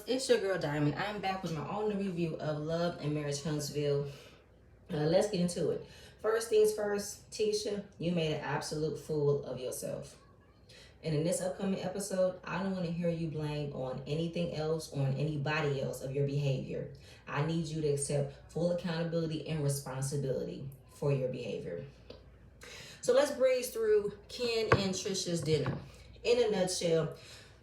it's your girl Diamond. I'm back with my own review of Love and Marriage Huntsville. Let's get into it. First things first, Tisha, you made an absolute fool of yourself. And in this upcoming episode, I don't want to hear you blame on anything else or on anybody else of your behavior. I need you to accept full accountability and responsibility for your behavior. So let's breeze through Ken and Trisha's dinner. In a nutshell,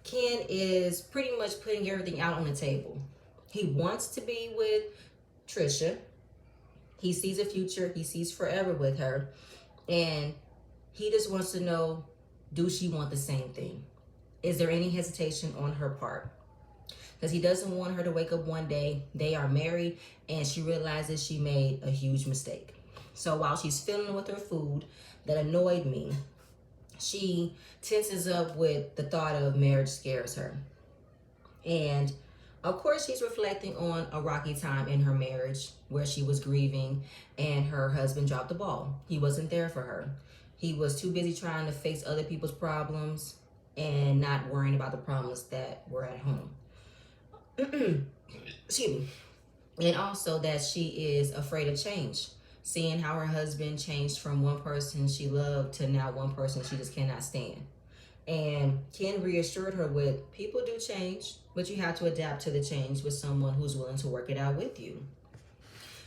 Ken is pretty much putting everything out on the table. He wants to be with Trisha. He sees a future. He sees forever with her. And he just wants to know, does she want the same thing? Is there any hesitation on her part? Because he doesn't want her to wake up one day, they are married, and she realizes she made a huge mistake. So while she's fiddling with her food, that annoyed me, she tenses up with the thought of marriage scares her. And of course, she's reflecting on a rocky time in her marriage where she was grieving and her husband dropped the ball. He wasn't there for her. He was too busy trying to face other people's problems and not worrying about the problems that were at home. Excuse me. And also that she is afraid of change. Seeing how her husband changed from one person she loved to now one person she just cannot stand. And Ken reassured her with, people do change, but you have to adapt to the change with someone who's willing to work it out with you.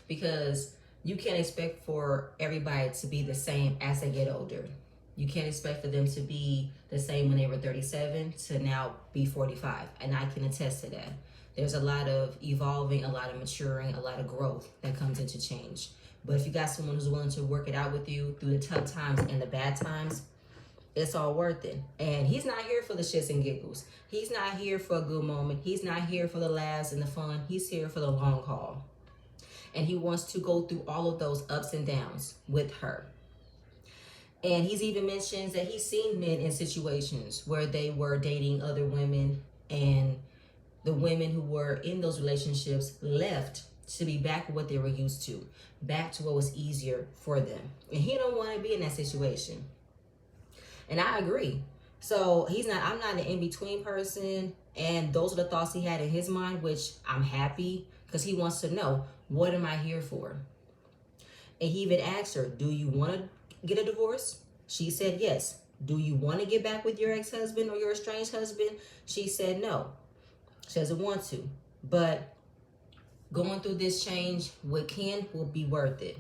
Because you can't expect for everybody to be the same as they get older. You can't expect for them to be the same when they were 37 to now be 45. And I can attest to that. There's a lot of evolving, a lot of maturing, a lot of growth that comes into change. But if you got someone who's willing to work it out with you through the tough times and the bad times, it's all worth it. And he's not here for the shits and giggles. He's not here for a good moment. He's not here for the laughs and the fun. He's here for the long haul. And he wants to go through all of those ups and downs with her. And he's even mentions that he's seen men in situations where they were dating other women and the women who were in those relationships left to be back with what they were used to, back to what was easier for them. And he don't want to be in that situation. And I agree. So I'm not an in-between person. And those are the thoughts he had in his mind, which I'm happy because he wants to know, what am I here for? And he even asked her, do you want to get a divorce? She said yes. Do you want to get back with your ex-husband or your estranged husband? She said no. She doesn't want to. But going through this change with Ken will be worth it.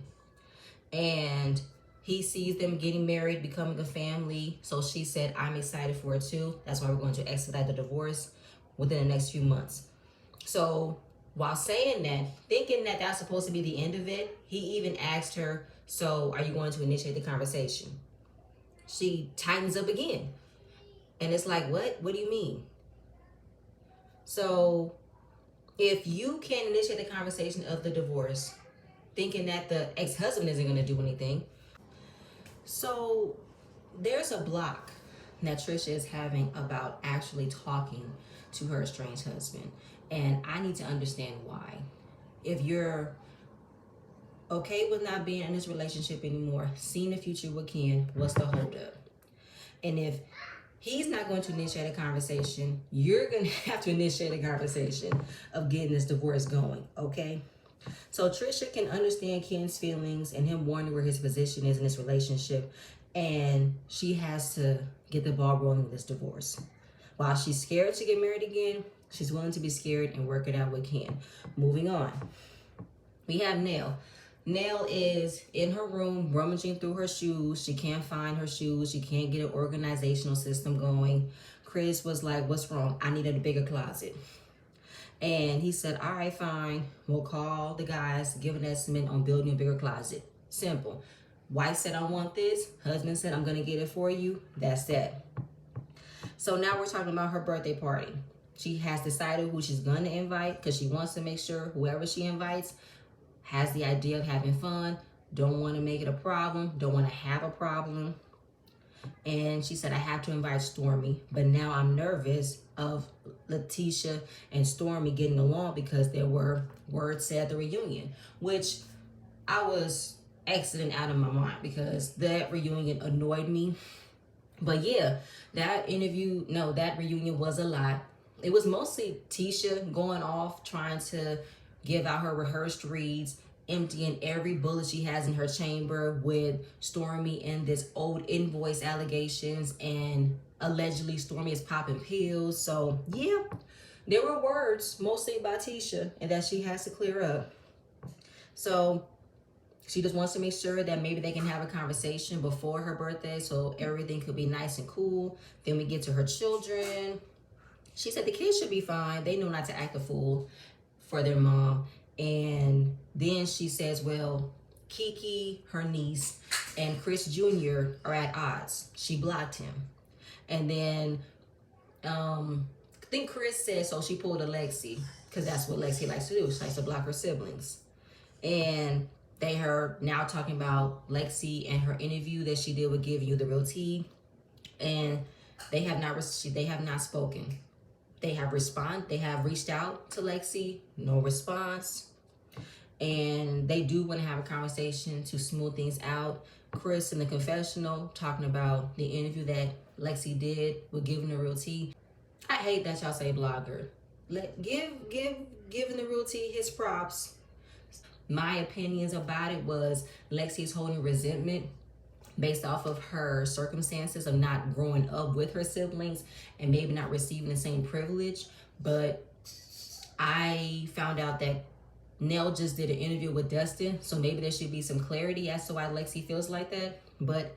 And he sees them getting married, becoming a family. So she said, I'm excited for it too. That's why we're going to expedite the divorce within the next few months. So while saying that, thinking that that's supposed to be the end of it, he even asked her, so are you going to initiate the conversation? She tightens up again. And it's like, what? What do you mean? So if you can initiate the conversation of the divorce, thinking that the ex-husband isn't going to do anything, so there's a block that Trisha is having about actually talking to her estranged husband. And I need to understand why. If you're okay with not being in this relationship anymore, seeing the future with Ken, what's the holdup? And if he's not going to initiate a conversation, you're going to have to initiate a conversation of getting this divorce going, okay? So Trisha can understand Ken's feelings and him wondering where his position is in this relationship, and she has to get the ball rolling with this divorce. While she's scared to get married again, she's willing to be scared and work it out with Ken. Moving on. We have Nell. Nell is in her room rummaging through her shoes. She can't find her shoes. She can't get an organizational system going. Chris was like, what's wrong? I need a bigger closet. And he said, all right, fine. We'll call the guys, give an estimate on building a bigger closet. Simple. Wife said, I want this. Husband said, I'm going to get it for you. That's that. So now we're talking about her birthday party. She has decided who she's going to invite because she wants to make sure whoever she invites has the idea of having fun, don't want to make it a problem, don't want to have a problem. And she said, I have to invite Stormy, but now I'm nervous of Letitia and Stormy getting along because there were words said at the reunion, which I was exiting out of my mind because that reunion annoyed me. But yeah, that reunion was a lot. It was mostly Tisha going off, trying to give out her rehearsed reads, emptying every bullet she has in her chamber with Stormy and this old invoice allegations, and allegedly Stormy is popping pills. So yeah, there were words mostly about Tisha and that she has to clear up. So she just wants to make sure that maybe they can have a conversation before her birthday so everything could be nice and cool. Then we get to her children. She said the kids should be fine. They know not to act a fool for their mom. And then she says, well, Kiki, her niece, and Chris Jr. are at odds. She blocked him. And then I think Chris said, so she pulled a Lexi, because that's what Lexi likes to do. She likes to block her siblings. And they are now talking about Lexi and her interview that she did with Give You the Real Tea. And they have not spoken. They have reached out to Lexi, no response. And they do want to have a conversation to smooth things out. Chris in the confessional talking about the interview that Lexi did with Giving the Real Tea. I hate that y'all say blogger. Giving the Real Tea his props. My opinions about it was Lexi's holding resentment based off of her circumstances of not growing up with her siblings and maybe not receiving the same privilege. But I found out that Nell just did an interview with Dustin, so maybe there should be some clarity as to why Lexi feels like that. But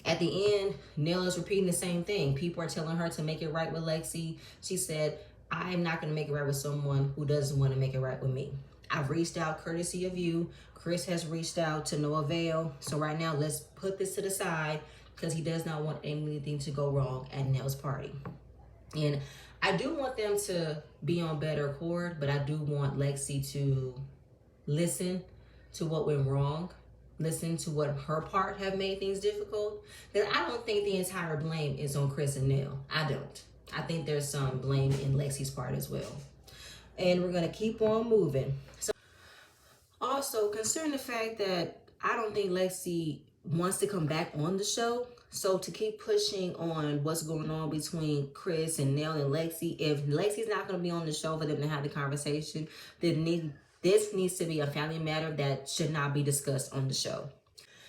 at the end, Nell is repeating the same thing. People are telling her to make it right with Lexi. She said, I'm not going to make it right with someone who doesn't want to make it right with me. I've reached out courtesy of you. Chris has reached out to no avail. So right now, let's put this to the side because he does not want anything to go wrong at Nell's party. And I do want them to be on better accord, but I do want Lexi to listen to what went wrong, listen to what her part have made things difficult. Because I don't think the entire blame is on Chris and Nell. I don't. I think there's some blame in Lexi's part as well. And we're going to keep on moving. So also, considering the fact that I don't think Lexi wants to come back on the show, so to keep pushing on what's going on between Chris and Nell and Lexi, if Lexi's not going to be on the show for them to have the conversation, then this needs to be a family matter that should not be discussed on the show.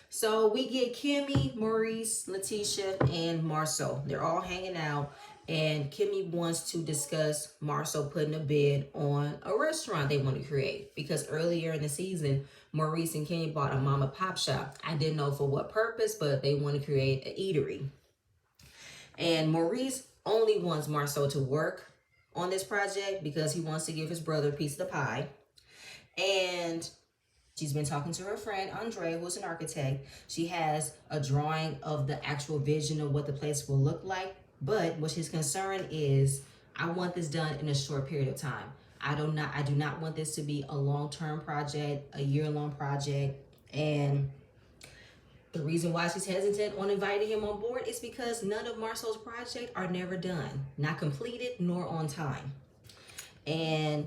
So we get Kimmy, Maurice, Letitia, and Marceau. They're all hanging out. And Kimmy wants to discuss Marceau putting a bid on a restaurant they want to create. Because earlier in the season, Maurice and Kimmy bought a mom and pop shop. I didn't know for what purpose, but they want to create an eatery. And Maurice only wants Marceau to work on this project because he wants to give his brother a piece of the pie. And she's been talking to her friend, Andre, who's an architect. She has a drawing of the actual vision of what the place will look like. But what she's concerned is, I want this done in a short period of time. I do not want this to be a long-term project, a year-long project. And the reason why she's hesitant on inviting him on board is because none of Marceau's projects are never done, not completed nor on time. And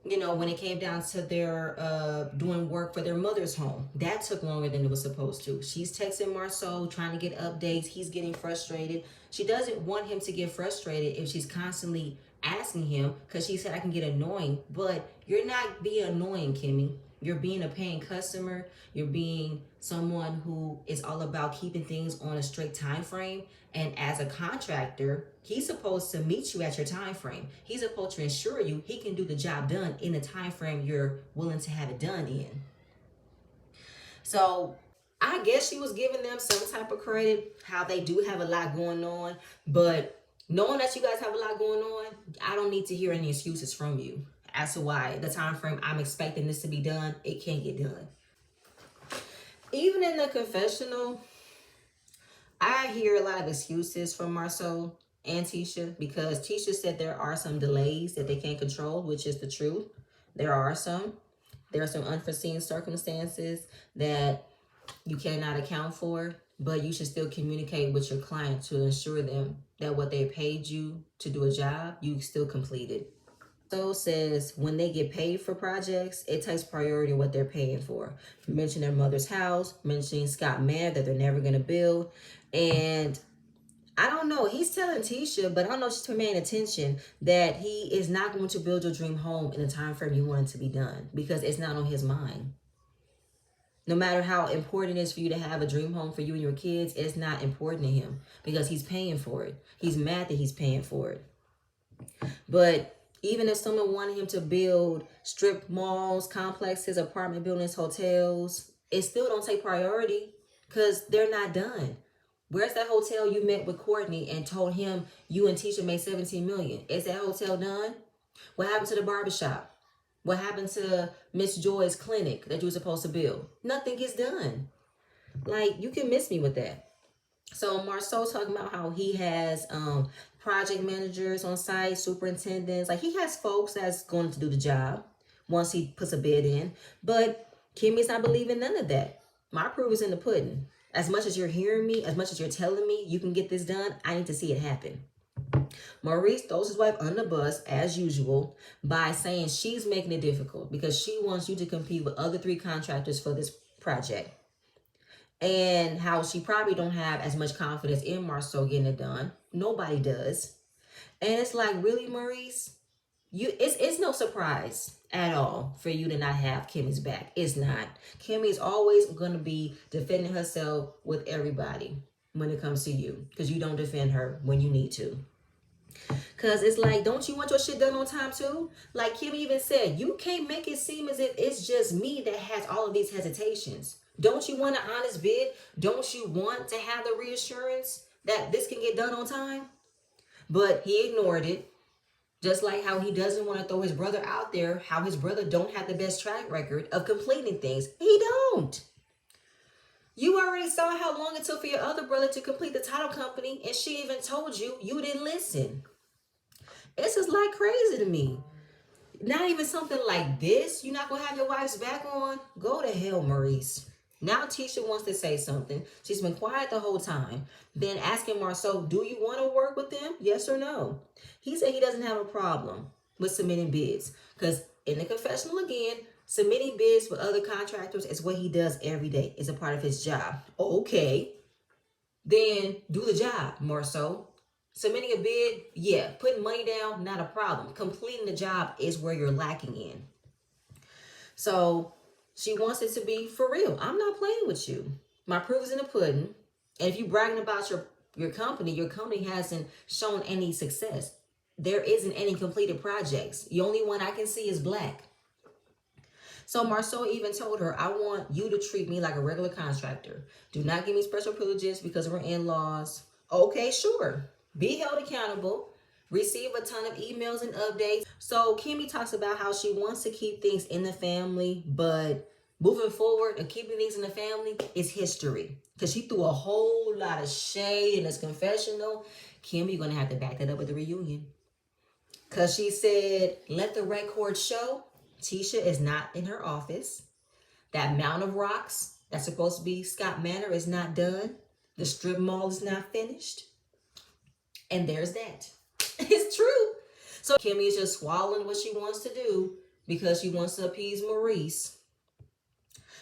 you know, when it came down to their doing work for their mother's home, that took longer than it was supposed to. She's texting Marceau, trying to get updates. He's getting frustrated. She doesn't want him to get frustrated if she's constantly asking him, because she said, I can get annoying. But you're not being annoying, Kimmy. You're being a paying customer. You're being someone who is all about keeping things on a strict time frame. And as a contractor, he's supposed to meet you at your time frame. He's supposed to ensure you he can do the job done in the time frame you're willing to have it done in. So I guess she was giving them some type of credit, how they do have a lot going on. But knowing that you guys have a lot going on, I don't need to hear any excuses from you as to why the time frame I'm expecting this to be done, it can't get done. Even in the confessional, I hear a lot of excuses from Marceau and Tisha, because Tisha said there are some delays that they can't control, which is the truth. There are some unforeseen circumstances that you cannot account for, but you should still communicate with your client to ensure them that what they paid you to do a job, you still complete it. So says when they get paid for projects, it takes priority what they're paying for. Mention their mother's house, mentioning Scott Mann that they're never going to build. And I don't know. He's telling Tisha, but I don't know if she's paying attention, that he is not going to build your dream home in the time frame you want it to be done, because it's not on his mind. No matter how important it is for you to have a dream home for you and your kids, it's not important to him because he's paying for it. He's mad that he's paying for it. But even if someone wanted him to build strip malls, complexes, apartment buildings, hotels, it still don't take priority because they're not done. Where's that hotel you met with Courtney and told him you and Tisha made $17 million? Is that hotel done? What happened to the barbershop? What happened to Miss Joy's clinic that you were supposed to build? Nothing gets done. Like, you can miss me with that. So Marceau's talking about how he has project managers on site, superintendents. Like, he has folks that's going to do the job once he puts a bid in. But Kimmy's not believing none of that. My proof is in the pudding. As much as you're hearing me, as much as you're telling me you can get this done, I need to see it happen. Maurice throws his wife under the bus, as usual, by saying she's making it difficult because she wants you to compete with other 3 contractors for this project. And how she probably don't have as much confidence in Marceau getting it done. Nobody does. And it's like, really, Maurice? It's no surprise at all for you to not have Kimmy's back. It's not. Kimmy's always going to be defending herself with everybody when it comes to you, because you don't defend her when you need to. Because it's like, don't you want your shit done on time too? Like Kimmy even said, you can't make it seem as if it's just me that has all of these hesitations. Don't you want an honest bid? Don't you want to have the reassurance that this can get done on time? But he ignored it. Just like how he doesn't want to throw his brother out there, how his brother don't have the best track record of completing things. He don't. You already saw how long it took for your other brother to complete the title company, and she even told you you didn't listen. It's just like crazy to me. Not even something like this you're not going to have your wife's back on? Go to hell, Maurice. Now Tisha wants to say something. She's been quiet the whole time. Then asking Marceau, do you want to work with them? Yes or no? He said he doesn't have a problem with submitting bids. Because in the confessional again, submitting bids for other contractors is what he does every day. It's a part of his job. Okay. Then do the job, Marceau. Submitting a bid, yeah. Putting money down, not a problem. Completing the job is where you're lacking in. So she wants it to be for real. I'm not playing with you. My proof is in the pudding. And if you're bragging about your company hasn't shown any success. There isn't any completed projects. The only one I can see is black. So Marceau even told her, I want you to treat me like a regular contractor. Do not give me special privileges because we're in-laws. Okay, sure. Be held accountable. Receive a ton of emails and updates. So Kimmy talks about how she wants to keep things in the family, but moving forward and keeping things in the family is history. Because she threw a whole lot of shade in this confessional. Kimmy, you're going to have to back that up with the reunion. Because she said, let the record show Tisha is not in her office. That mound of rocks that's supposed to be Scott Manor is not done. The strip mall is not finished. And there's that. It's true. So Kimmy is just swallowing what she wants to do because she wants to appease Maurice.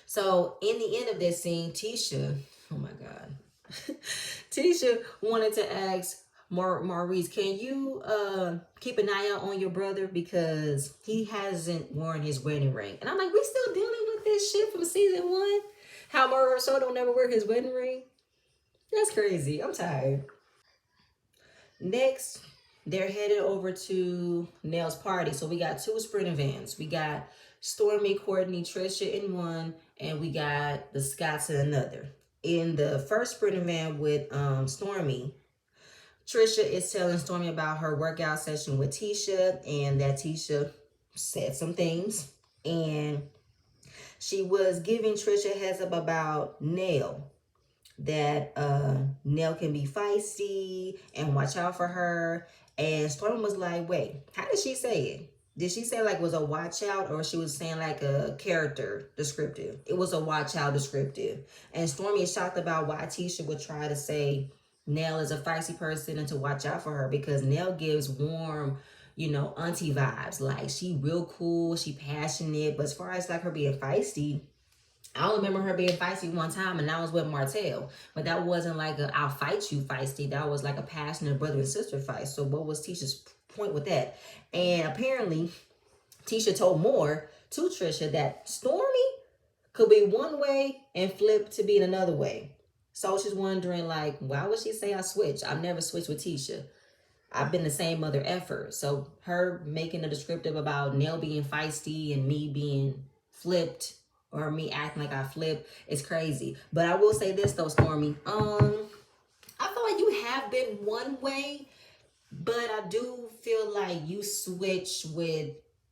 So in the end of this scene, Tisha, oh my God. Tisha wanted to ask Maurice, can you keep an eye out on your brother because he hasn't worn his wedding ring? And I'm like, we still dealing with this shit from season 1? How Marceau don't never wear his wedding ring? That's crazy. I'm tired. Next, they're headed over to Nell's party. So we got 2 sprinting vans. We got Stormy, Courtney, Trisha in one, and we got the Scotts in another. In the first sprinting van with Stormy, Trisha is telling Stormy about her workout session with Tisha and that Tisha said some things. And she was giving Trisha a heads up about Nell. That Nell can be feisty and watch out for her. And Stormy was like, wait, how did she say it? Did she say like was a watch out, or she was saying like a character descriptive? It was a watch out descriptive. And Stormy is shocked about why Tisha would try to say Nell is a feisty person and to watch out for her, because Nell gives warm, auntie vibes. Like she real cool, she passionate. But as far as like her being feisty, I only remember her being feisty one time, and that was with Martell. But that wasn't like a I'll fight you feisty. That was like a passionate brother and sister fight. So what was Tisha's point with that? And apparently, Tisha told more to Trisha that Stormy could be one way and flip to being another way. So she's wondering, like, why would she say I switched? I've never switched with Tisha. I've been the same mother effort. So her making a descriptive about Nell being feisty and me being flipped, or me acting like I flipped, is crazy. But I will say this though, Stormy. I feel like you have been one way, but I do feel like you switch with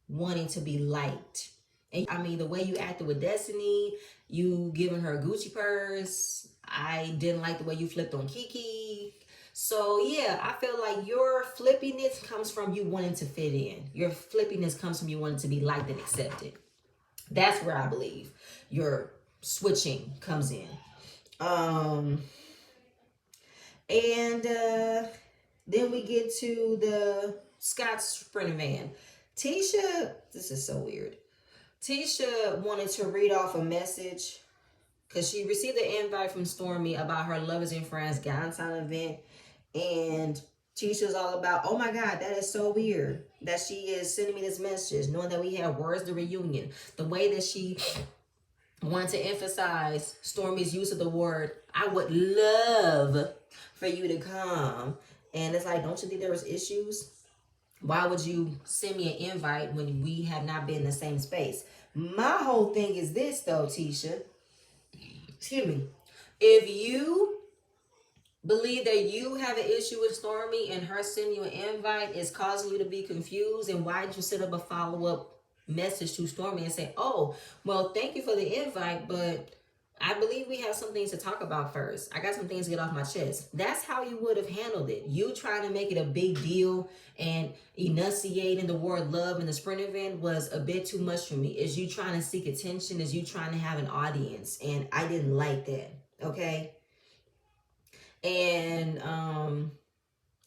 wanting to be liked. And I mean, the way you acted with Destiny, you giving her a Gucci purse. I didn't like the way you flipped on Kiki. So yeah, I feel like your flippiness comes from you wanting to fit in. Your flippiness comes from you wanting to be liked and accepted. That's where I believe your switching comes in. And then we get to the Scott's Sprinter van. Tisha, this is so weird. Tisha wanted to read off a message because she received an invite from Stormy about her Lovers and Friends Galentine event. And Tisha's all about, oh my God, that is so weird that she is sending me this message, knowing that we have words to reunion. The way that she wanted to emphasize Stormy's use of the word, I would love for you to come. And it's like, don't you think there was issues? Why would you send me an invite when we have not been in the same space? My whole thing is this though, Tisha. Excuse me. If you believe that you have an issue with Stormy and her sending you an invite is causing you to be confused, and why did you send up a follow-up message to Stormy and say, oh, well, thank you for the invite, but I believe we have some things to talk about first. I got some things to get off my chest. That's how you would have handled it. You trying to make it a big deal and enunciating the word love in the sprint event was a bit too much for me. Is you trying to seek attention? Is you trying to have an audience? And I didn't like that, okay? And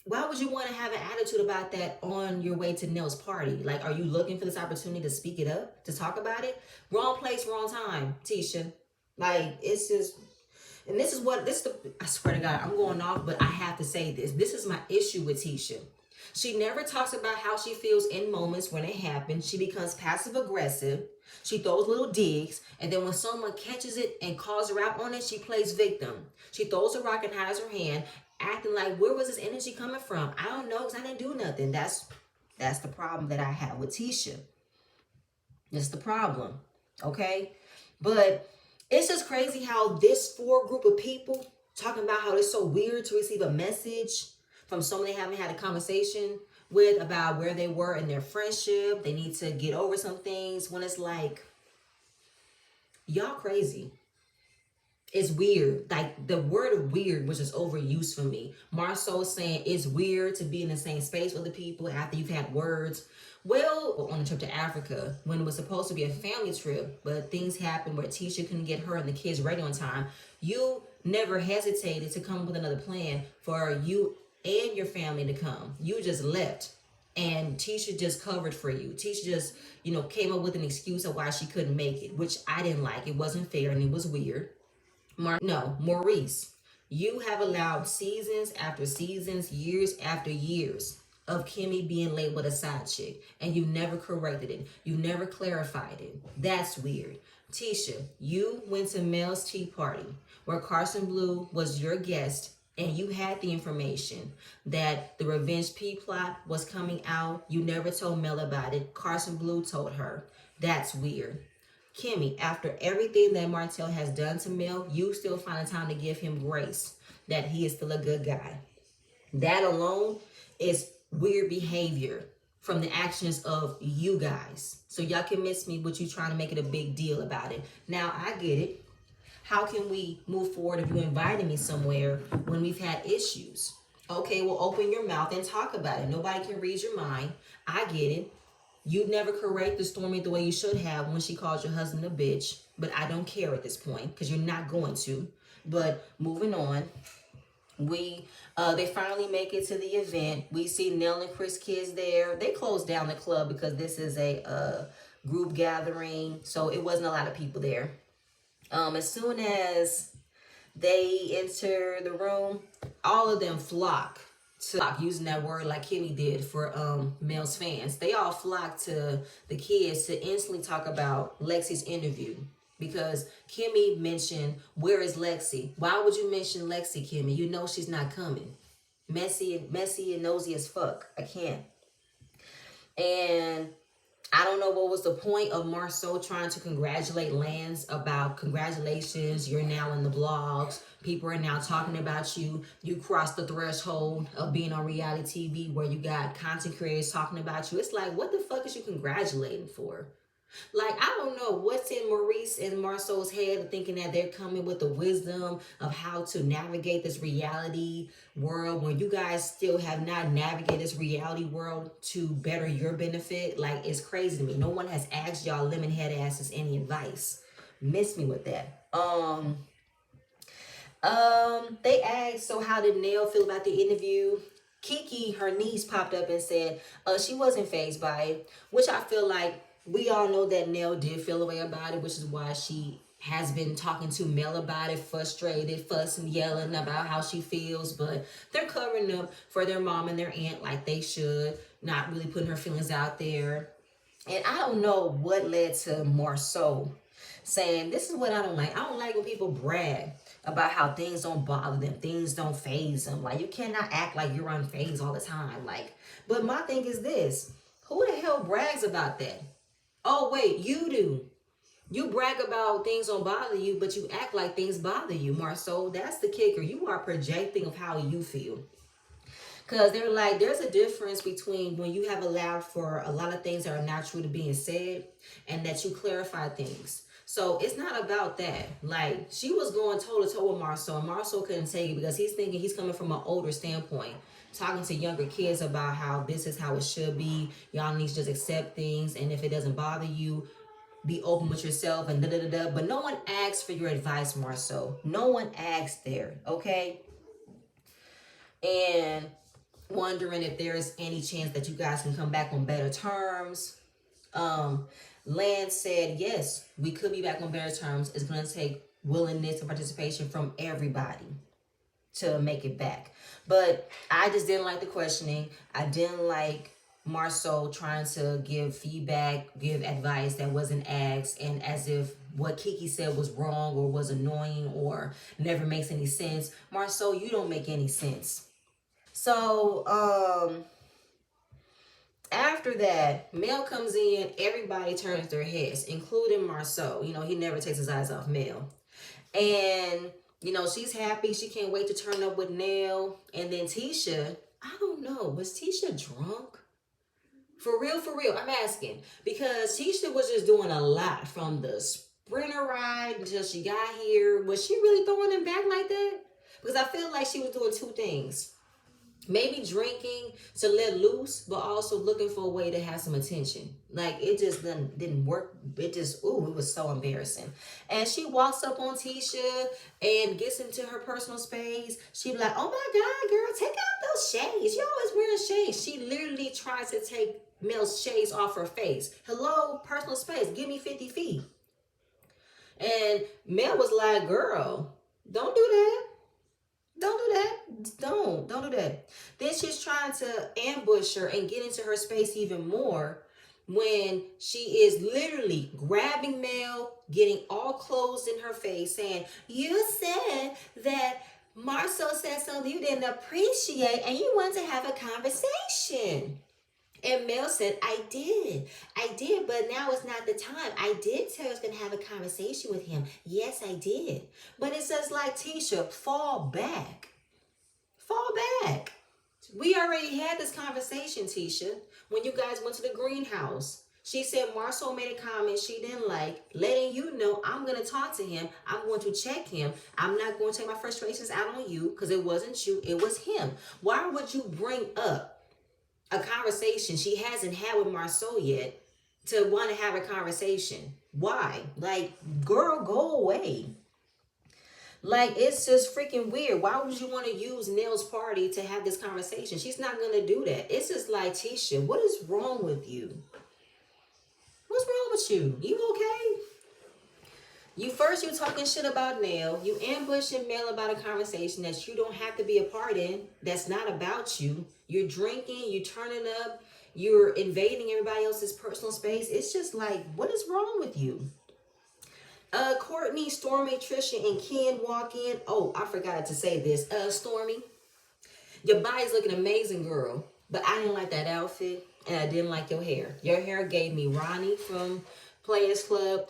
why would you want to have an attitude about that on your way to Nell's party? Like, are you looking for this opportunity to speak it up, to talk about it? Wrong place, wrong time, Tisha. Like, it's just, and I swear to God, I'm going off, but I have to say this. This is my issue with Tisha. She never talks about how she feels in moments when it happens. She becomes passive aggressive. She throws little digs, and then when someone catches it and calls her out on it, she plays victim. She throws a rock and hides her hand, acting like, where was this energy coming from? I don't know, because I didn't do nothing. That's the problem that I have with Tisha. That's the problem, okay? But it's just crazy how this group of people talking about how it's so weird to receive a message from someone they haven't had a conversation with about where they were in their friendship. They need to get over some things, when it's like, y'all crazy. It's weird. Like, the word of weird was just overused for me. Marceau saying it's weird to be in the same space with the people after you've had words. Well, on the trip to Africa, when it was supposed to be a family trip, but things happened where Tisha couldn't get her and the kids ready on time, you never hesitated to come up with another plan for you and your family to come. You just left. And Tisha just covered for you. Tisha just, came up with an excuse of why she couldn't make it, which I didn't like. It wasn't fair and it was weird. Maurice, you have allowed seasons after seasons, years after years of Kimmy being labeled a side chick, and you never corrected it. You never clarified it. That's weird. Tisha, you went to Mel's tea party where Carson Blue was your guest, and you had the information that the Revenge P plot was coming out. You never told Mel about it. Carson Blue told her. That's weird. Kimmy, after everything that Martell has done to Mel, you still find the time to give him grace, that he is still a good guy. That alone is weird behavior from the actions of you guys. So y'all can miss me, but you trying to make it a big deal about it. Now, I get it. How can we move forward if you invited me somewhere when we've had issues? Okay, well, open your mouth and talk about it. Nobody can read your mind. I get it. You never corrected Stormy the way you should have when she called your husband a bitch. But I don't care at this point because you're not going to. But moving on. They finally make it to the event. We see Nell and Chris kids there. They closed down the club because this is a group gathering. So it wasn't a lot of people there. As soon as they enter the room, all of them flock to using that word like Kimmy did for Mel's fans. They all flock to the kids to instantly talk about Lexi's interview. Because Kimmy mentioned, where is Lexi? Why would you mention Lexi, Kimmy? You know she's not coming. Messy and nosy as fuck. I can't. And I don't know what was the point of Marceau trying to congratulate Lance about congratulations, you're now in the blogs. People are now talking about you. You crossed the threshold of being on reality TV where you got content creators talking about you. It's like, what the fuck is you congratulating for? Like, I don't know what's in Maurice and Marceau's head thinking that they're coming with the wisdom of how to navigate this reality world when you guys still have not navigated this reality world to better your benefit. Like, it's crazy to me. No one has asked y'all lemon head asses any advice. Miss me with that. They asked, so how did Nell feel about the interview? Kiki, her niece, popped up and said she wasn't fazed by it, which I feel like we all know that Nell did feel a way about it, which is why she has been talking to Mel about it, frustrated, fussing, yelling about how she feels, but they're covering up for their mom and their aunt like they should, not really putting her feelings out there. And I don't know what led to Marceau saying, this is what I don't like. I don't like when people brag about how things don't bother them, things don't faze them. Like, you cannot act like you're unfazed all the time. Like, but my thing is this, who the hell brags about that? Oh, wait, you do. You brag about things don't bother you, but you act like things bother you, Marceau. That's the kicker. You are projecting of how you feel. Because they're like, there's a difference between when you have allowed for a lot of things that are not true to being said and that you clarify things. So it's not about that. Like, she was going toe to toe with Marceau, and Marceau couldn't take it because he's thinking he's coming from an older standpoint, talking to younger kids about how this is how it should be. Y'all need to just accept things, and if it doesn't bother you, be open with yourself and da da da da. But no one asks for your advice, Marceau. No one asks there, okay? And wondering if there's any chance that you guys can come back on better terms. Lance said, yes, we could be back on better terms. It's going to take willingness and participation from everybody to make it back. But I just didn't like the questioning. I didn't like Marceau trying to give feedback, give advice that wasn't asked, and as if what Kiki said was wrong or was annoying or never makes any sense. Marceau, you don't make any sense. So, after that, Mel comes in, everybody turns their heads, including Marceau. You know, he never takes his eyes off Mel. And, you know, she's happy. She can't wait to turn up with Nell. And then Tisha, I don't know, was Tisha drunk? For real, I'm asking. Because Tisha was just doing a lot from the sprinter ride until she got here. Was she really throwing him back like that? Because I feel like she was doing two things. Maybe drinking to let loose, but also looking for a way to have some attention. Like, it just didn't work. It just, it was so embarrassing. And she walks up on Tisha and gets into her personal space. She be like, oh my God, girl, take out those shades. You always wearing shades. She literally tries to take Mel's shades off her face. Hello, personal space. Give me 50 feet. And Mel was like, girl, don't do that. Don't do that. Don't do that. Then she's trying to ambush her and get into her space even more when she is literally grabbing Mel, getting all closed in her face, saying, you said that Marceau said something you didn't appreciate and you wanted to have a conversation. And Mel said, I did, but now it's not the time. I did tell her I was going to have a conversation with him. Yes, I did. But it says, like, Tisha, fall back. Fall back. We already had this conversation, Tisha, when you guys went to the greenhouse. She said Marceau made a comment she didn't like, letting you know I'm going to talk to him. I'm going to check him. I'm not going to take my frustrations out on you because it wasn't you. It was him. Why would you bring up a conversation she hasn't had with Marceau yet to want to have a conversation? Why? Like, girl, go away. Like, it's just freaking weird. Why would you want to use Nell's party to have this conversation? She's not going to do that. It's just like, Tisha, what is wrong with you? What's wrong with you? You okay? You talking shit about Nell. You ambushing Mel about a conversation that you don't have to be a part in. That's not about you. You're drinking. You turning up. You're invading everybody else's personal space. It's just like, what is wrong with you? Courtney, Stormy, Trisha, and Ken walk in. Oh, I forgot to say this. Stormy, your body's looking amazing, girl. But I didn't like that outfit, and I didn't like your hair. Your hair gave me Ronnie from Players Club.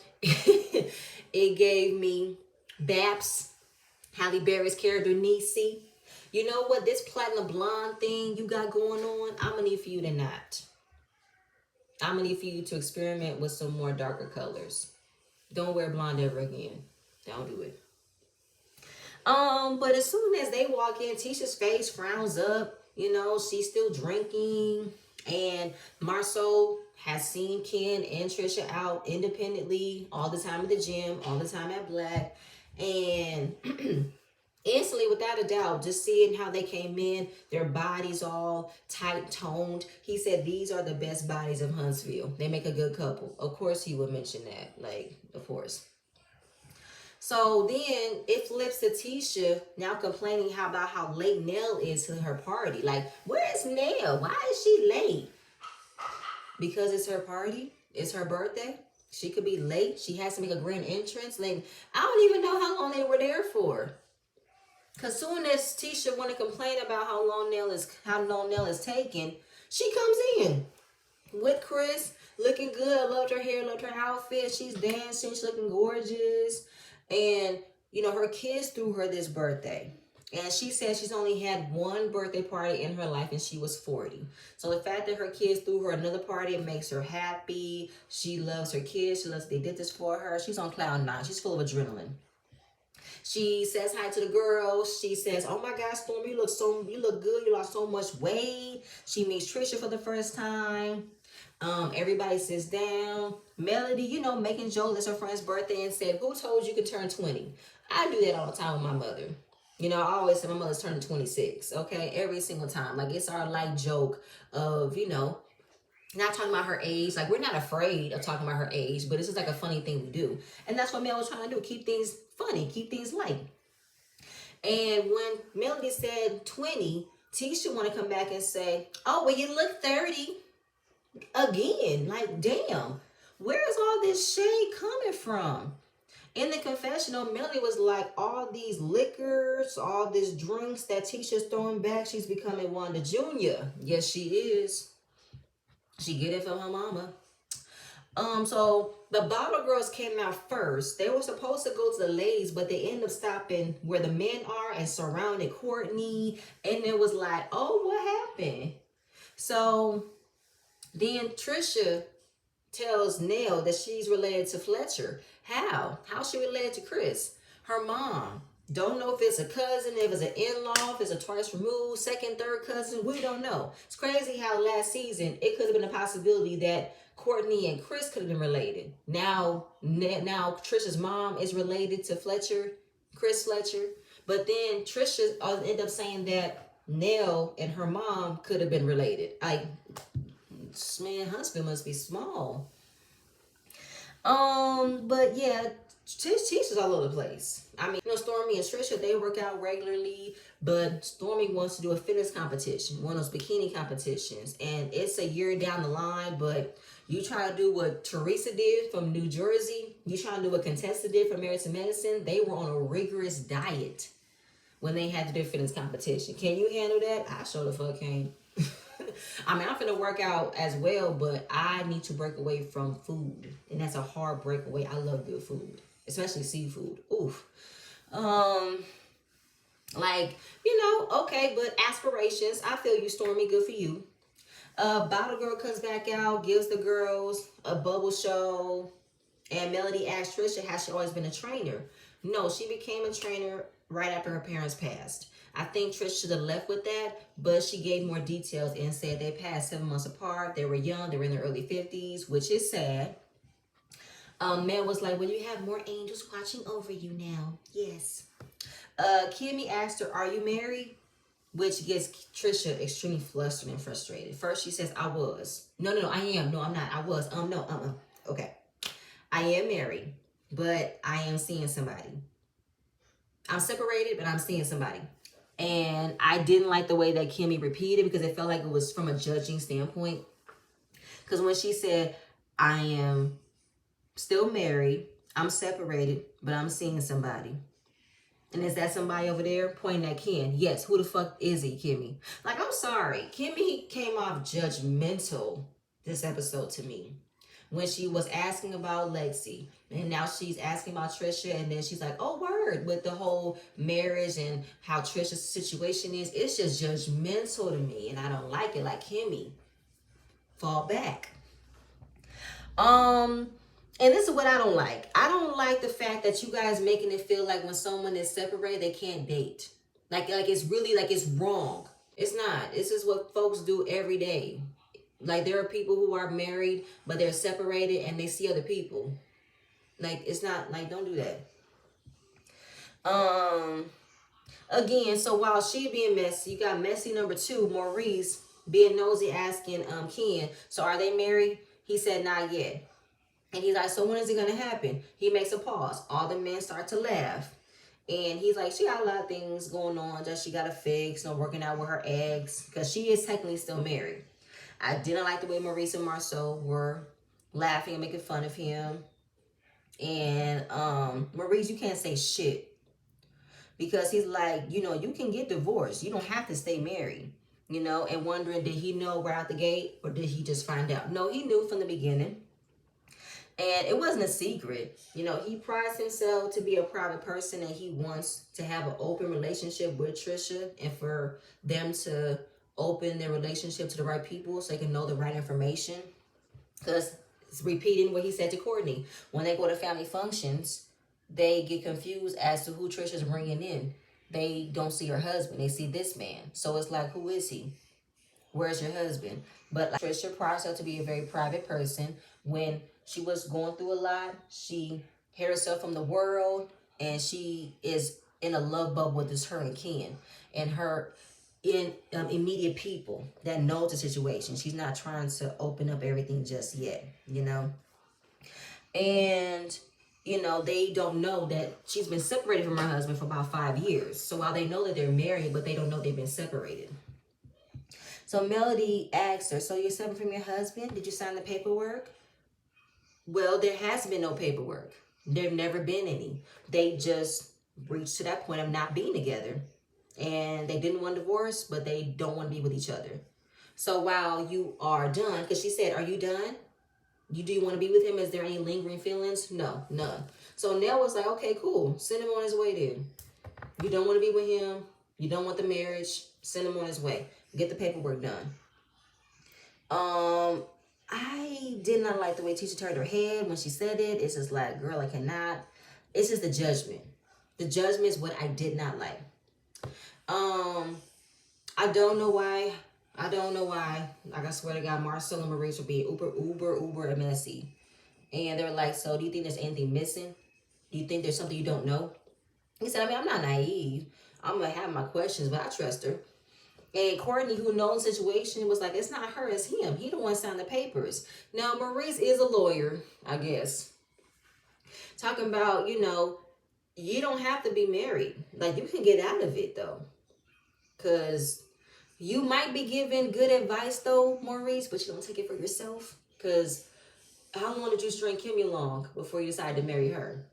It gave me Babs, Halle Berry's character, Niecy. You know what? This platinum blonde thing you got going on, I'm going to need for you to not. I'm going to need for you to experiment with some more darker colors. Don't wear blonde ever again. Don't do it. But as soon as they walk in, Tisha's face frowns up. You know, she's still drinking. And Marceau has seen Ken and Trisha out independently all the time at the gym, all the time at Black. And instantly, without a doubt, just seeing how they came in, their bodies all tight toned. He said these are the best bodies of Huntsville. They make a good couple. Of course he would mention that. Like, of course. So then it flips to Tisha now complaining about how late Nell is to her party. Like, where is Nell? Why is she late? Because it's her party. It's her birthday. She could be late. She has to make a grand entrance. Like, I don't even know how long they were there for. Cause soon as Tisha want to complain about how long Nell is taking, she comes in with Chris, looking good. Loved her hair, loved her outfit. She's dancing. She's looking gorgeous. And, you know, her kids threw her this birthday. And she said she's only had one birthday party in her life and she was 40. So the fact that her kids threw her another party, it makes her happy. She loves her kids. She loves they did this for her. She's on cloud nine. She's full of adrenaline. She says hi to the girls. She says, oh my God, Storm, you look good. You lost so much weight. She meets Trisha for the first time. Everybody sits down. Melody, you know, making jokes. It's her friend's birthday and said, who told you could turn 20? I do that all the time with my mother. You know, I always say my mother's turning 26, okay? Every single time. Like, it's our light joke of, you know, not talking about her age. Like, we're not afraid of talking about her age, but it's just like a funny thing we do. And that's what Mel was trying to do. Keep things funny. Keep things light. And when Melody said 20, Tisha want to come back and say, oh, well, you look 30. Again, like, damn, where is all this shade coming from? In the confessional, Melody was like, all these liquors, all these drinks that Tisha's throwing back, she's becoming Wanda Jr. Yes, she is. She get it from her mama. So the bottle girls came out first. They were supposed to go to the ladies, but they ended up stopping where the men are and surrounded Courtney. And it was like, oh, what happened? So then Trisha tells Nell that she's related to Fletcher. How? How's she related to Chris? Her mom. Don't know if it's a cousin, if it's an in-law, if it's a twice removed, second, third cousin. We don't know. It's crazy how last season it could have been a possibility that Courtney and Chris could have been related. Now Trisha's mom is related to Fletcher, Chris Fletcher. But then Trisha ended up saying that Nell and her mom could have been related. Like, man, Huntsville must be small. But yeah, Tisha's all over the place. I mean, you know, Stormy and Trisha, they work out regularly, but Stormy wants to do a fitness competition, one of those bikini competitions, and it's a year down the line, but you try to do what Teresa did from New Jersey, you try to do what Contessa did from Marriage Medicine. They were on a rigorous diet when they had to do fitness competition. Can you handle that? I sure the fuck can. I mean, I'm finna work out as well, but I need to break away from food. And that's a hard breakaway. I love good food, especially seafood. Oof. Like, you know, okay, but aspirations. I feel you, Stormy. Good for you. Bottle Girl comes back out, gives the girls a bubble show. And Melody asked Trisha, has she always been a trainer? No, she became a trainer right after her parents passed. I think Trish should have left with that, but she gave more details and said they passed 7 months apart. They were young. They were in their early 50s, which is sad. Mel was like, well, you have more angels watching over you now. Yes. Kimmy asked her, are you married? Which gets Trisha extremely flustered and frustrated. First, she says, I was. No, I am. No, I'm not. I was. No, okay. I am married. but I am seeing somebody. I'm separated, but I'm seeing somebody. And I didn't like the way that Kimmy repeated because it felt like it was from a judging standpoint. Because when she said, I am still married, I'm separated, but I'm seeing somebody. And is that somebody over there pointing at Ken? Yes. Who the fuck is he, Kimmy? Like, I'm sorry. Kimmy came off judgmental this episode to me. When she was asking about Lexi. And now she's asking about Trisha. And then she's like, oh, word. With the whole marriage and how Trisha's situation is. It's just judgmental to me. And I don't like it. Like, Kimmy, fall back. And this is what I don't like. I don't like the fact that you guys making it feel like when someone is separated, they can't date. Like it's really like it's wrong. It's not. This is what folks do every day. Like there are people who are married, but they're separated and they see other people. Like it's not like don't do that. Again, so while she being messy, you got messy number 2, Maurice being nosy asking Ken, so are they married? He said not yet. And he's like, so when is it going to happen? He makes a pause. All the men start to laugh. And he's like, she got a lot of things going on that she got to fix. Working out with her eggs. Because she is technically still married. I didn't like the way Maurice and Marceau were laughing and making fun of him. And Maurice, you can't say shit. Because he's like, you can get divorced. You don't have to stay married. And wondering, did he know right out the gate? Or did he just find out? No, he knew from the beginning. And it wasn't a secret. He prides himself to be a private person and he wants to have an open relationship with Trisha and for them to open their relationship to the right people so they can know the right information. Because it's repeating what he said to Courtney. When they go to family functions, they get confused as to who Trisha's bringing in. They don't see her husband. They see this man. So it's like, who is he? Where's your husband? But like, Trisha prides herself to be a very private person. When she was going through a lot, she hid herself from the world, and she is in a love bubble with this her and Ken, and her immediate people that know the situation. She's not trying to open up everything just yet, And, they don't know that she's been separated from her husband for about 5 years. So while they know that they're married, but they don't know they've been separated. So Melody asked her, so you're separated from your husband? Did you sign the paperwork? Well, there has been no paperwork. There've never been any. They just reached to that point of not being together. And they didn't want divorce, but they don't want to be with each other. So while you are done, because she said, are you done? Do you want to be with him? Is there any lingering feelings? No, none. So Nell was like, okay, cool. Send him on his way then. You don't want to be with him. You don't want the marriage. Send him on his way. Get the paperwork done. I did not like the way Tisha turned her head when she said it. It's just like, girl, I cannot. It's just the judgment. The judgment is what I did not like. I don't know why. Like, I swear to God, Marcel and Maurice will be uber messy. And they were like, so do you think there's anything missing? Do you think there's something you don't know? He said, I'm not naive. I'm going to have my questions, but I trust her. And Courtney, who knows the situation, was like, it's not her, it's him. He the one signed the papers. Now, Maurice is a lawyer, I guess. Talking about, you don't have to be married. Like, you can get out of it, though. Because you might be giving good advice, though, Maurice, but you don't take it for yourself. Because how long did you string Kimmy along before you decided to marry her?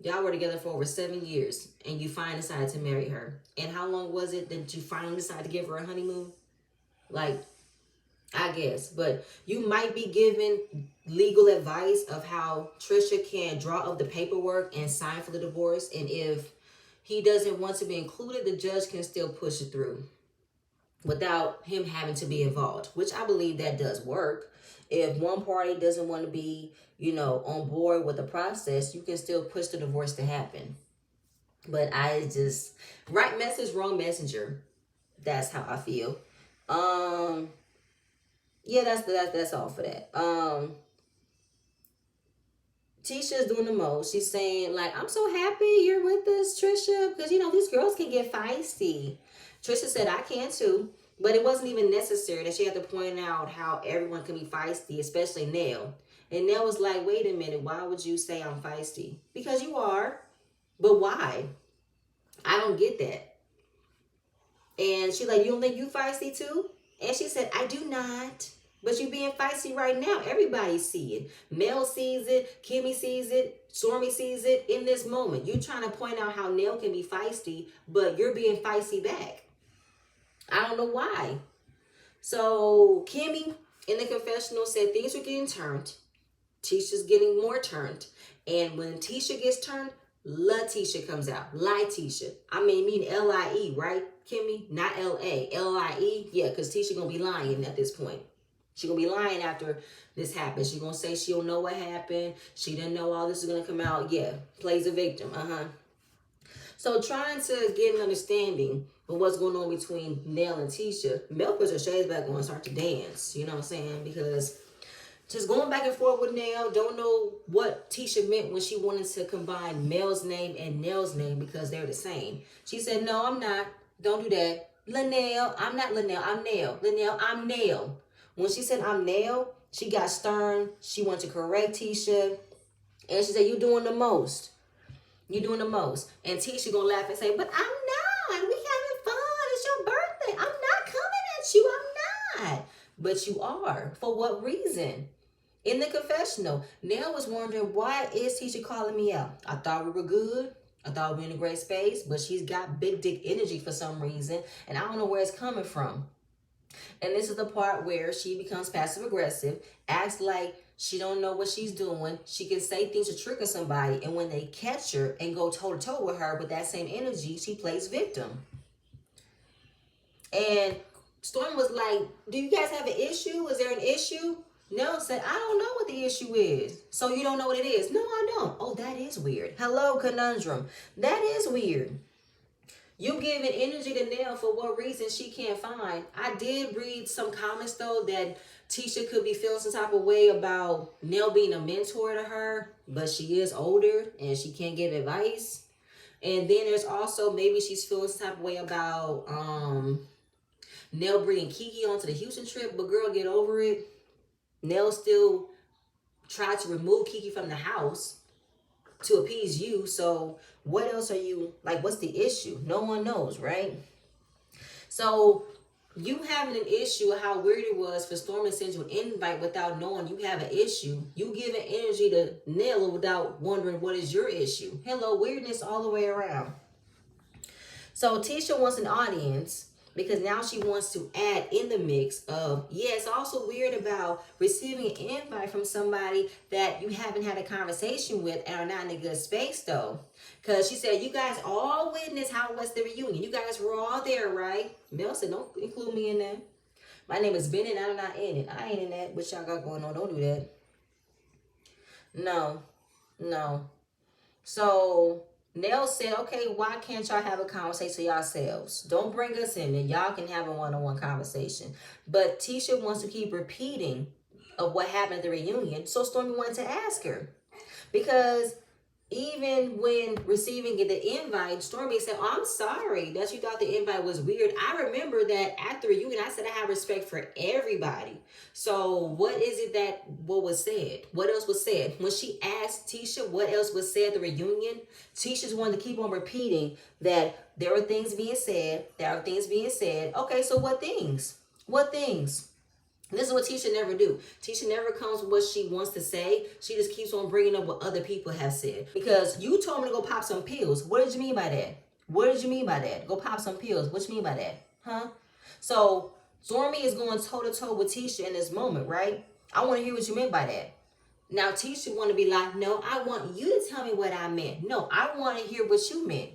Y'all were together for over 7 years, and you finally decided to marry her. And how long was it that you finally decided to give her a honeymoon? Like, I guess. But you might be giving legal advice of how Trisha can draw up the paperwork and sign for the divorce. And if he doesn't want to be included, the judge can still push it through without him having to be involved, which I believe that does work. If one party doesn't want to be, on board with the process, you can still push the divorce to happen. But I just, right message, wrong messenger. That's how I feel. Yeah, that's all for that. Tisha's doing the most. She's saying, like, I'm so happy you're with us, Trisha, because, these girls can get feisty. Trisha said, I can too. But it wasn't even necessary that she had to point out how everyone can be feisty, especially Nell. And Nell was like, wait a minute, why would you say I'm feisty? Because you are. But why? I don't get that. And she's like, you don't think you feisty too? And she said, I do not. But you being feisty right now. Everybody see it. Mel sees it. Kimmy sees it. Stormy sees it in this moment. You trying to point out how Nell can be feisty, but you're being feisty back. I don't know why. So Kimmy in the confessional said things were getting turned. Tisha's getting more turned. And when Tisha gets turned, LaTisha comes out. Tisha. I mean L-I-E, right, Kimmy? Not L-A. L-I-E? Yeah, because Tisha going to be lying at this point. She going to be lying after this happens. She going to say she don't know what happened. She didn't know all this is going to come out. Yeah, plays a victim. So trying to get an understanding of what's going on between Nell and Tisha, Mel puts her shades back on and starts to dance. You know what I'm saying? Because just going back and forth with Nell, don't know what Tisha meant when she wanted to combine Mel's name and Nell's name because they're the same. She said, no, I'm not. Don't do that. Linnell, I'm not Linnell. I'm Nell. Linnell, I'm Nell. When she said I'm Nell, she got stern. She wanted to correct Tisha. And she said, you're doing the most. You're doing the most. And Tisha gonna laugh and say, but I'm not. We having fun. It's your birthday. I'm not coming at you. I'm not. But you are. For what reason? In the confessional, Nell was wondering, why is Tisha calling me out? I thought we were good. I thought we were in a great space. But she's got big dick energy for some reason. And I don't know where it's coming from. And this is the part where she becomes passive aggressive, acts like she don't know what she's doing. She can say things to trigger somebody. And when they catch her and go toe to toe with her with that same energy, she plays victim. And Storm was like, do you guys have an issue? Is there an issue? Nell said, I don't know what the issue is. So you don't know what it is? No, I don't. Oh, that is weird. Hello, conundrum. That is weird. You giving energy to Nell for what reason she can't find. I did read some comments, though, that Tisha could be feeling some type of way about Nell being a mentor to her, but she is older and she can't give advice. And then there's also maybe she's feeling some type of way about Nell bringing Kiki onto the Houston trip, but girl, get over it. Nell still tried to remove Kiki from the house to appease you. So what else are you, like, what's the issue? No one knows, right? So you having an issue of how weird it was for Storm to send you an invite without knowing you have an issue. You giving energy to Nell without wondering what is your issue. Hello, weirdness all the way around. So Tisha wants an audience because now she wants to add in the mix of, yeah, it's also weird about receiving an invite from somebody that you haven't had a conversation with and are not in a good space, though. Because she said, you guys all witnessed how was the reunion. You guys were all there, right? Mel said, don't include me in that. My name is Ben and I'm not in it. I ain't in that. What y'all got going on? Don't do that. No. So Nell said, okay, why can't y'all have a conversation yourselves? Don't bring us in and y'all can have a one-on-one conversation. But Tisha wants to keep repeating of what happened at the reunion. So Stormy wanted to ask her. Because even when receiving the invite, Stormy said, oh, I'm sorry that you thought the invite was weird. I remember that at the reunion, I said I have respect for everybody. So what is it what was said? What else was said? When she asked Tisha what else was said at the reunion, Tisha's wanted to keep on repeating that there were things being said. Okay, so what things? What things? This is what Tisha never do. Tisha never comes with what she wants to say. She just keeps on bringing up what other people have said. Because you told me to go pop some pills. What did you mean by that? What did you mean by that? Go pop some pills. What you mean by that? Huh? So Stormy is going toe-to-toe with Tisha in this moment, right? I want to hear what you meant by that. Now Tisha want to be like, no, I want you to tell me what I meant. No, I want to hear what you meant.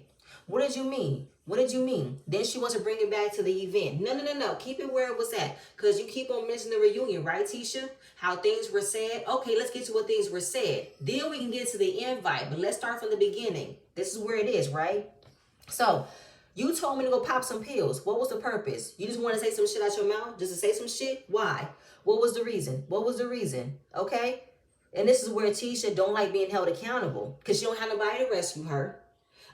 What did you mean? What did you mean? Then she wants to bring it back to the event. No. Keep it where it was at. Because you keep on mentioning the reunion, right, Tisha? How things were said. Okay, let's get to what things were said. Then we can get to the invite. But let's start from the beginning. This is where it is, right? So, you told me to go pop some pills. What was the purpose? You just want to say some shit out your mouth? Just to say some shit? Why? What was the reason? Okay? And this is where Tisha don't like being held accountable. Because she don't have nobody to rescue her.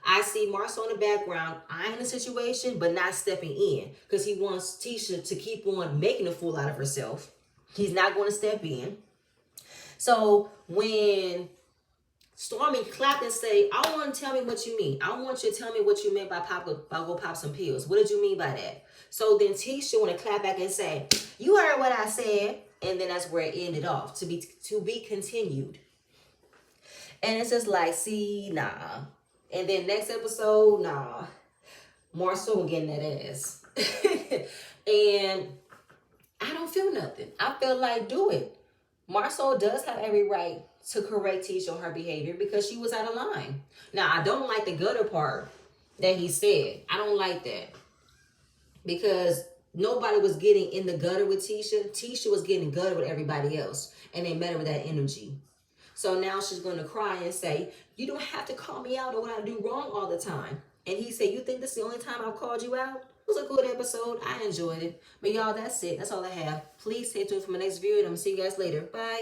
I see Marcel in the background eyeing the situation, but not stepping in. Because he wants Tisha to keep on making a fool out of herself. He's not going to step in. So when Stormy clapped and say, I want to tell me what you mean. I want you to tell me what you meant by go pop some pills. What did you mean by that? So then Tisha want to clap back and say, you heard what I said. And then that's where it ended off, to be continued. And it's just like, see, nah. And then next episode, nah. Marcel getting that ass. And I don't feel nothing. I feel like, do it. Marcel does have every right to correct Tisha on her behavior because she was out of line. Now, I don't like the gutter part that he said. I don't like that. Because nobody was getting in the gutter with Tisha. Tisha was getting gutter with everybody else. And they met her with that energy. So now she's going to cry and say, you don't have to call me out on what I do wrong all the time. And he said, you think this is the only time I've called you out? It was a good episode. I enjoyed it. But y'all, that's it. That's all I have. Please stay tuned for my next video. And I'm going to see you guys later. Bye.